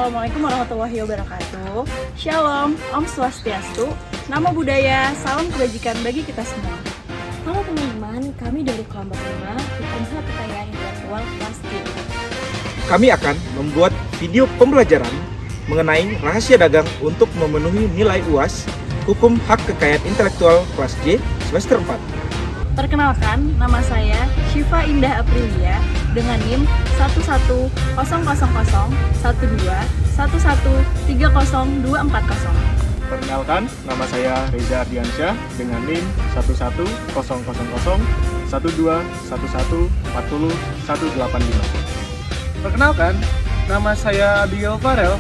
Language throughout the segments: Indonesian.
Assalamualaikum warahmatullahi wabarakatuh. Shalom, Om Swastiastu, Namo Buddhaya, salam kebajikan bagi kita semua. Halo teman-teman, kami dari kelompok 5 Hukum Hak Kekayaan Intelektual kelas G. Kami akan membuat video pembelajaran mengenai rahasia dagang untuk memenuhi nilai UAS Hukum Hak Kekayaan Intelektual kelas G semester 4. Perkenalkan, nama saya Syifa Indah Aprilia dengan NIM 11000121130240240. Perkenalkan, nama saya Reza Ardiansyah dengan NIM 11000121140185185. Perkenalkan, nama saya Abigail Farel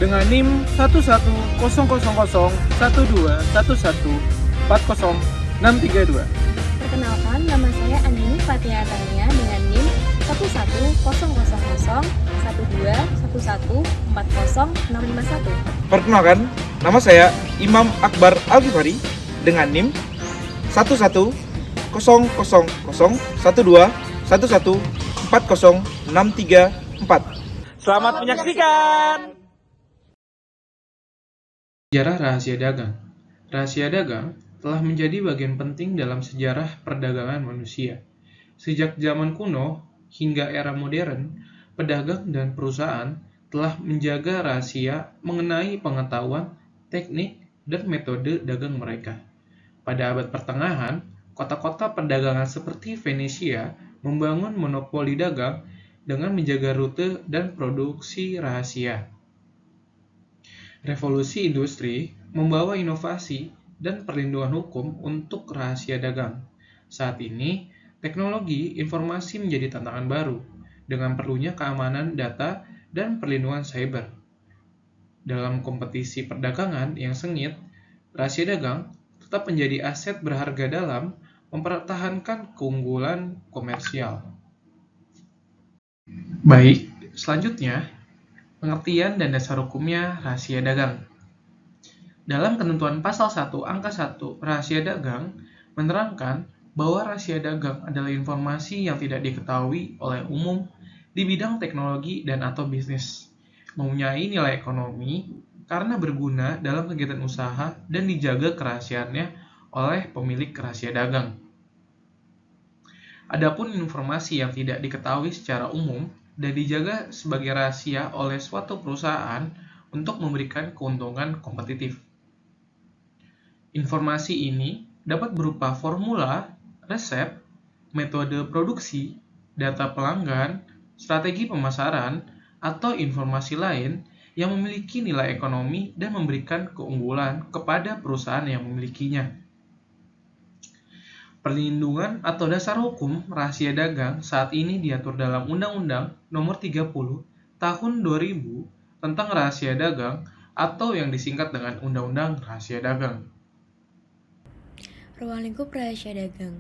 dengan NIM 1100012114063 Perkenalkan, nama saya Andini Fatia Tania dengan NIM 110001211406551. Perkenalkan, nama saya Imam Akbar Al-Ghifari dengan NIM 1100012114063 Selamat menyaksikan! Sejarah rahasia dagang. Rahasia dagang telah menjadi bagian penting dalam sejarah perdagangan manusia. Sejak zaman kuno hingga era modern, pedagang dan perusahaan telah menjaga rahasia mengenai pengetahuan, teknik, dan metode dagang mereka. Pada abad pertengahan, kota-kota perdagangan seperti Venesia membangun monopoli dagang dengan menjaga rute dan produksi rahasia. Revolusi industri membawa inovasi dan perlindungan hukum untuk rahasia dagang. Saat ini, teknologi informasi menjadi tantangan baru dengan perlunya keamanan data dan perlindungan cyber. Dalam kompetisi perdagangan yang sengit, rahasia dagang tetap menjadi aset berharga dalam mempertahankan keunggulan komersial. Baik, selanjutnya, pengertian dan dasar hukumnya rahasia dagang. Dalam ketentuan pasal 1 angka 1 rahasia dagang menerangkan bahwa rahasia dagang adalah informasi yang tidak diketahui oleh umum di bidang teknologi dan atau bisnis, mempunyai nilai ekonomi karena berguna dalam kegiatan usaha dan dijaga kerahasiaannya oleh pemilik rahasia dagang. Adapun informasi yang tidak diketahui secara umum dan dijaga sebagai rahasia oleh suatu perusahaan untuk memberikan keuntungan kompetitif. Informasi ini dapat berupa formula, resep, metode produksi, data pelanggan, strategi pemasaran, atau informasi lain yang memiliki nilai ekonomi dan memberikan keunggulan kepada perusahaan yang memilikinya. Perlindungan atau dasar hukum rahasia dagang saat ini diatur dalam Undang-Undang Nomor 30 Tahun 2000 tentang Rahasia Dagang atau yang disingkat dengan Undang-Undang Rahasia Dagang. Ruang lingkup rahasia dagang.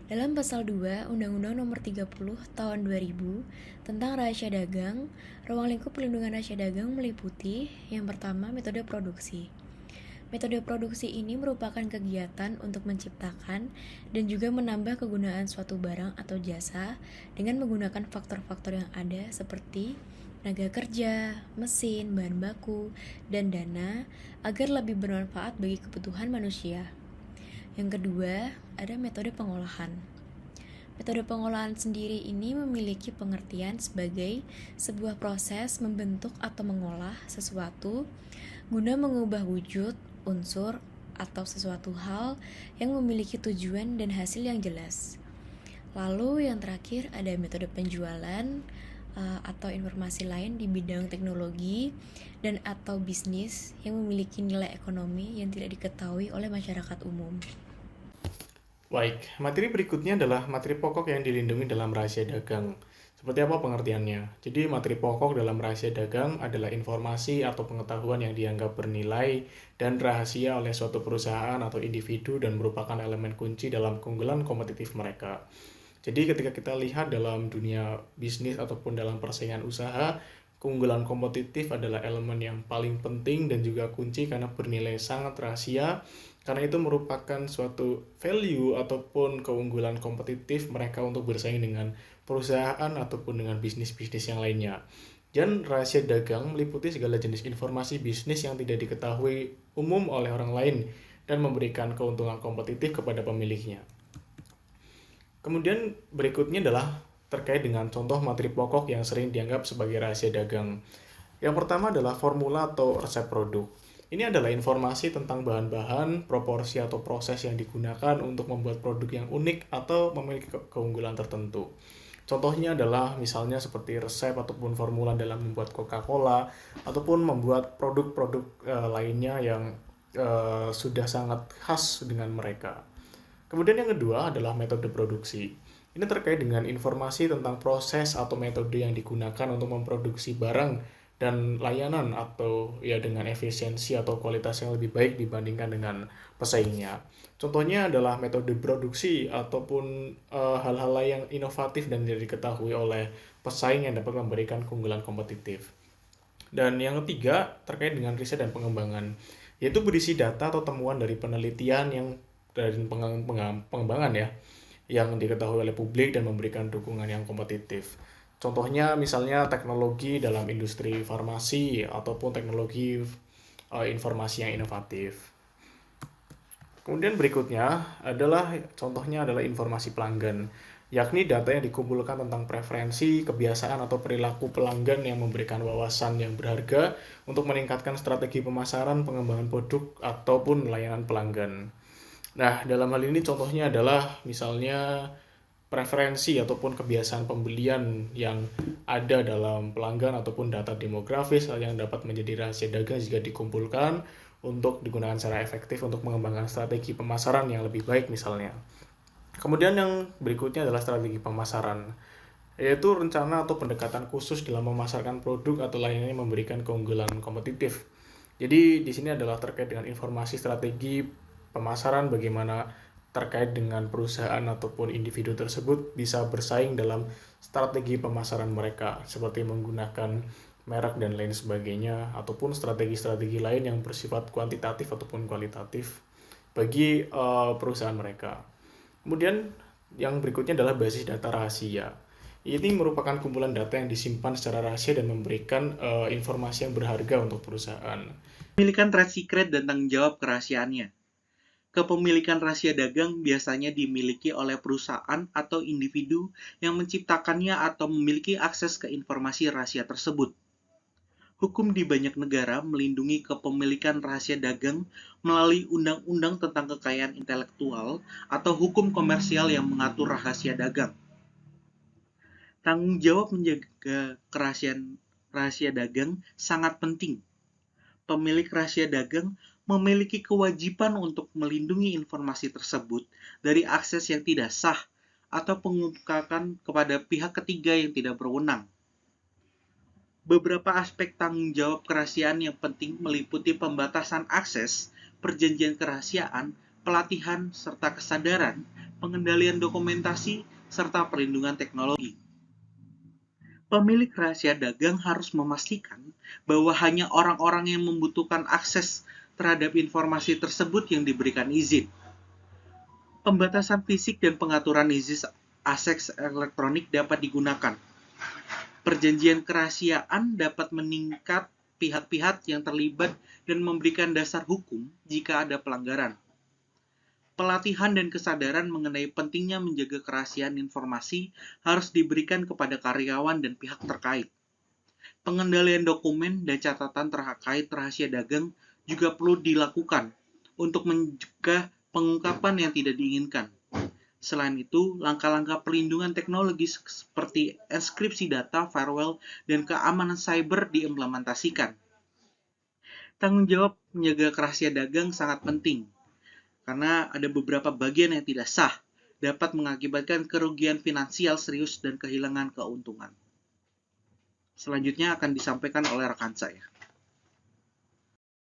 Dalam pasal 2 Undang-Undang Nomor 30 Tahun 2000 tentang rahasia dagang, ruang lingkup perlindungan rahasia dagang meliputi yang pertama metode produksi. Metode produksi ini merupakan kegiatan untuk menciptakan dan juga menambah kegunaan suatu barang atau jasa dengan menggunakan faktor-faktor yang ada seperti tenaga kerja, mesin, bahan baku, dan dana agar lebih bermanfaat bagi kebutuhan manusia. Yang kedua, ada metode pengolahan. Metode pengolahan sendiri ini memiliki pengertian sebagai sebuah proses membentuk atau mengolah sesuatu guna mengubah wujud, unsur, atau sesuatu hal yang memiliki tujuan dan hasil yang jelas. Lalu yang terakhir ada metode penjualan atau informasi lain di bidang teknologi dan atau bisnis yang memiliki nilai ekonomi yang tidak diketahui oleh masyarakat umum. Baik, materi berikutnya adalah materi pokok yang dilindungi dalam rahasia dagang. Seperti apa pengertiannya? Jadi materi pokok dalam rahasia dagang adalah informasi atau pengetahuan yang dianggap bernilai dan rahasia oleh suatu perusahaan atau individu dan merupakan elemen kunci dalam keunggulan kompetitif mereka. Jadi ketika kita lihat dalam dunia bisnis ataupun dalam persaingan usaha, keunggulan kompetitif adalah elemen yang paling penting dan juga kunci karena bernilai sangat rahasia. Karena itu merupakan suatu value ataupun keunggulan kompetitif mereka untuk bersaing dengan perusahaan ataupun dengan bisnis-bisnis yang lainnya. Dan rahasia dagang meliputi segala jenis informasi bisnis yang tidak diketahui umum oleh orang lain dan memberikan keuntungan kompetitif kepada pemiliknya. Kemudian berikutnya adalah terkait dengan contoh materi pokok yang sering dianggap sebagai rahasia dagang. Yang pertama adalah formula atau resep produk. Ini adalah informasi tentang bahan-bahan, proporsi atau proses yang digunakan untuk membuat produk yang unik atau memiliki keunggulan tertentu. Contohnya adalah misalnya seperti resep ataupun formula dalam membuat Coca-Cola ataupun membuat produk-produk lainnya yang sudah sangat khas dengan mereka. Kemudian yang kedua adalah metode produksi. Ini terkait dengan informasi tentang proses atau metode yang digunakan untuk memproduksi barang dan layanan atau ya dengan efisiensi atau kualitas yang lebih baik dibandingkan dengan pesaingnya. Contohnya adalah metode produksi ataupun hal-hal lain yang inovatif dan tidak diketahui oleh pesaing yang dapat memberikan keunggulan kompetitif. Dan yang ketiga terkait dengan riset dan pengembangan, yaitu berisi data atau temuan dari penelitian yang dari pengembangan ya yang diketahui oleh publik dan memberikan dukungan yang kompetitif. Contohnya misalnya teknologi dalam industri farmasi ataupun teknologi informasi yang inovatif. Kemudian berikutnya adalah contohnya adalah informasi pelanggan, yakni data yang dikumpulkan tentang preferensi, kebiasaan atau perilaku pelanggan yang memberikan wawasan yang berharga untuk meningkatkan strategi pemasaran, pengembangan produk ataupun layanan pelanggan. Nah, dalam hal ini contohnya adalah misalnya preferensi ataupun kebiasaan pembelian yang ada dalam pelanggan ataupun data demografis yang dapat menjadi rahasia dagang jika dikumpulkan untuk digunakan secara efektif untuk mengembangkan strategi pemasaran yang lebih baik misalnya. Kemudian yang berikutnya adalah strategi pemasaran, yaitu rencana atau pendekatan khusus dalam memasarkan produk atau layanan yang memberikan keunggulan kompetitif. Jadi di sini adalah terkait dengan informasi strategi pemasaran, bagaimana terkait dengan perusahaan ataupun individu tersebut bisa bersaing dalam strategi pemasaran mereka, seperti menggunakan merek dan lain sebagainya, ataupun strategi-strategi lain yang bersifat kuantitatif ataupun kualitatif bagi perusahaan mereka. Kemudian yang berikutnya adalah basis data rahasia. Ini merupakan kumpulan data yang disimpan secara rahasia dan memberikan informasi yang berharga untuk perusahaan. Pemilikan trade secret dan tanggung jawab kerahasiaannya. Kepemilikan rahasia dagang biasanya dimiliki oleh perusahaan atau individu yang menciptakannya atau memiliki akses ke informasi rahasia tersebut. Hukum di banyak negara melindungi kepemilikan rahasia dagang melalui undang-undang tentang kekayaan intelektual atau hukum komersial yang mengatur rahasia dagang. Tanggung jawab menjaga kerahasiaan rahasia dagang sangat penting. Pemilik rahasia dagang memiliki kewajiban untuk melindungi informasi tersebut dari akses yang tidak sah atau pengungkapan kepada pihak ketiga yang tidak berwenang. Beberapa aspek tanggung jawab kerahasiaan yang penting meliputi pembatasan akses, perjanjian kerahasiaan, pelatihan, serta kesadaran, pengendalian dokumentasi, serta perlindungan teknologi. Pemilik rahasia dagang harus memastikan bahwa hanya orang-orang yang membutuhkan akses terhadap informasi tersebut yang diberikan izin. Pembatasan fisik dan pengaturan izin akses elektronik dapat digunakan. Perjanjian kerahasiaan dapat meningkat pihak-pihak yang terlibat dan memberikan dasar hukum jika ada pelanggaran. Pelatihan dan kesadaran mengenai pentingnya menjaga kerahasiaan informasi harus diberikan kepada karyawan dan pihak terkait. Pengendalian dokumen dan catatan terkait rahasia dagang juga perlu dilakukan untuk mencegah pengungkapan yang tidak diinginkan. Selain itu, langkah-langkah pelindungan teknologi seperti enkripsi data, firewall, dan keamanan cyber diimplementasikan. Tanggung jawab menjaga rahasia dagang sangat penting, karena ada beberapa bagian yang tidak sah, dapat mengakibatkan kerugian finansial serius dan kehilangan keuntungan. Selanjutnya akan disampaikan oleh rekan saya.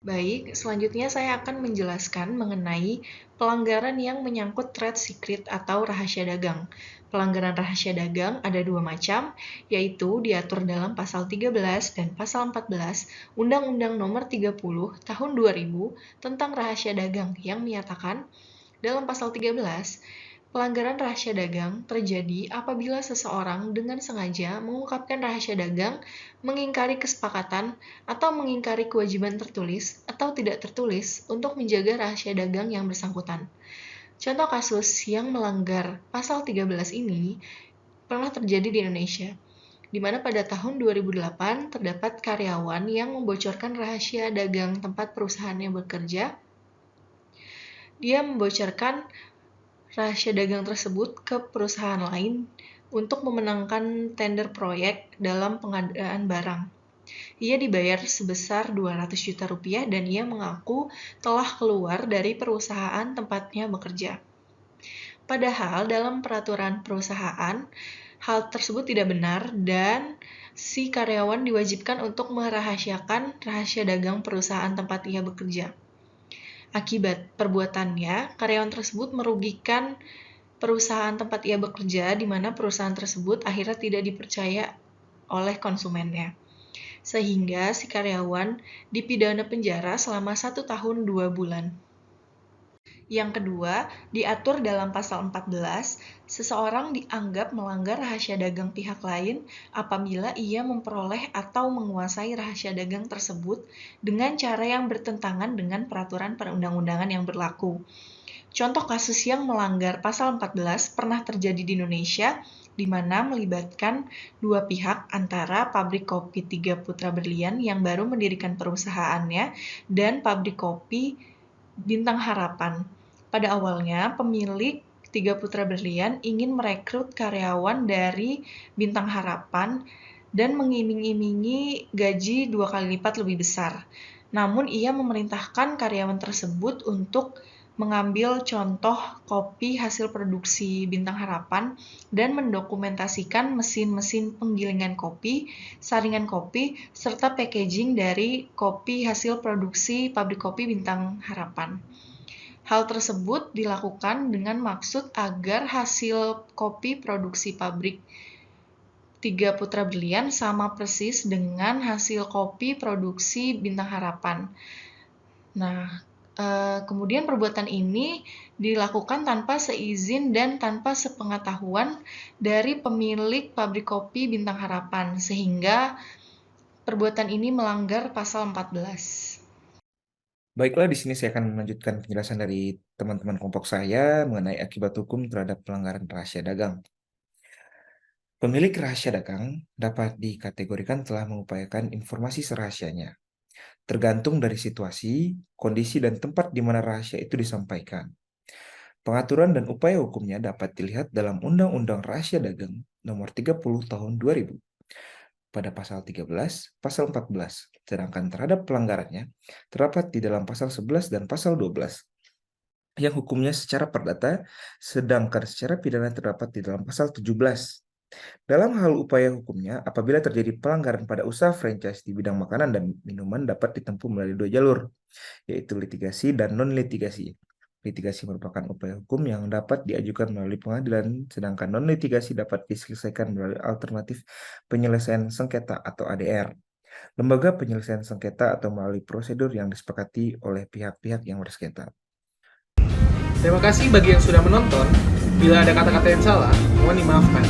Baik, selanjutnya saya akan menjelaskan mengenai pelanggaran yang menyangkut trade secret atau rahasia dagang. Pelanggaran rahasia dagang ada dua macam, yaitu diatur dalam pasal 13 dan pasal 14 Undang-Undang Nomor 30 Tahun 2000 tentang rahasia dagang yang menyatakan dalam pasal 13, Pelanggaran rahasia dagang terjadi apabila seseorang dengan sengaja mengungkapkan rahasia dagang, mengingkari kesepakatan, atau mengingkari kewajiban tertulis atau tidak tertulis untuk menjaga rahasia dagang yang bersangkutan. Contoh kasus yang melanggar pasal 13 ini pernah terjadi di Indonesia, di mana pada tahun 2008 terdapat karyawan yang membocorkan rahasia dagang tempat perusahaannya bekerja. Dia membocorkan rahasia dagang tersebut ke perusahaan lain untuk memenangkan tender proyek dalam pengadaan barang. Ia dibayar sebesar 200 juta rupiah dan ia mengaku telah keluar dari perusahaan tempatnya bekerja. Padahal dalam peraturan perusahaan, hal tersebut tidak benar dan si karyawan diwajibkan untuk merahasiakan rahasia dagang perusahaan tempat ia bekerja. Akibat perbuatannya, karyawan tersebut merugikan perusahaan tempat ia bekerja, di mana perusahaan tersebut akhirnya tidak dipercaya oleh konsumennya. Sehingga si karyawan dipidana penjara selama 1 tahun 2 bulan. Yang kedua, diatur dalam pasal 14, seseorang dianggap melanggar rahasia dagang pihak lain apabila ia memperoleh atau menguasai rahasia dagang tersebut dengan cara yang bertentangan dengan peraturan perundang-undangan yang berlaku. Contoh kasus yang melanggar pasal 14 pernah terjadi di Indonesia, di mana melibatkan dua pihak antara pabrik kopi Tiga Putra Berlian yang baru mendirikan perusahaannya dan pabrik kopi Bintang Harapan. Pada awalnya, pemilik Tiga Putra Berlian ingin merekrut karyawan dari Bintang Harapan dan mengiming-imingi gaji 2 kali lipat lebih besar. Namun ia memerintahkan karyawan tersebut untuk mengambil contoh kopi hasil produksi Bintang Harapan dan mendokumentasikan mesin-mesin penggilingan kopi, saringan kopi, serta packaging dari kopi hasil produksi pabrik kopi Bintang Harapan. Hal tersebut dilakukan dengan maksud agar hasil kopi produksi pabrik Tiga Putra Berlian sama persis dengan hasil kopi produksi Bintang Harapan. Nah, kemudian perbuatan ini dilakukan tanpa seizin dan tanpa sepengetahuan dari pemilik pabrik kopi Bintang Harapan, sehingga perbuatan ini melanggar pasal 14. Baiklah, di sini saya akan melanjutkan penjelasan dari teman-teman kelompok saya mengenai akibat hukum terhadap pelanggaran rahasia dagang. Pemilik rahasia dagang dapat dikategorikan telah mengupayakan informasi serahasianya, tergantung dari situasi, kondisi, dan tempat di mana rahasia itu disampaikan. Pengaturan dan upaya hukumnya dapat dilihat dalam Undang-Undang Rahasia Dagang Nomor 30 Tahun 2000 pada pasal 13, pasal 14, sedangkan terhadap pelanggarannya terdapat di dalam pasal 11 dan pasal 12 yang hukumnya secara perdata, sedangkan secara pidana terdapat di dalam pasal 17. Dalam hal upaya hukumnya, apabila terjadi pelanggaran pada usaha franchise di bidang makanan dan minuman dapat ditempuh melalui 2 jalur, yaitu litigasi dan non-litigasi. Litigasi merupakan upaya hukum yang dapat diajukan melalui pengadilan, sedangkan non-litigasi dapat diselesaikan melalui alternatif penyelesaian sengketa atau ADR, lembaga penyelesaian sengketa atau melalui prosedur yang disepakati oleh pihak-pihak yang bersengketa. Terima kasih bagi yang sudah menonton. Bila ada kata-kata yang salah, mohon dimaafkan.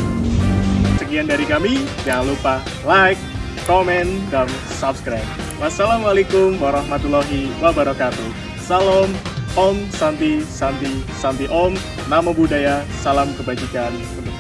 Sekian dari kami, jangan lupa like, komen, dan subscribe. Wassalamualaikum warahmatullahi wabarakatuh. Salam, Om Santi Santi Santi Om, Namo Buddhaya, salam kebajikan untuk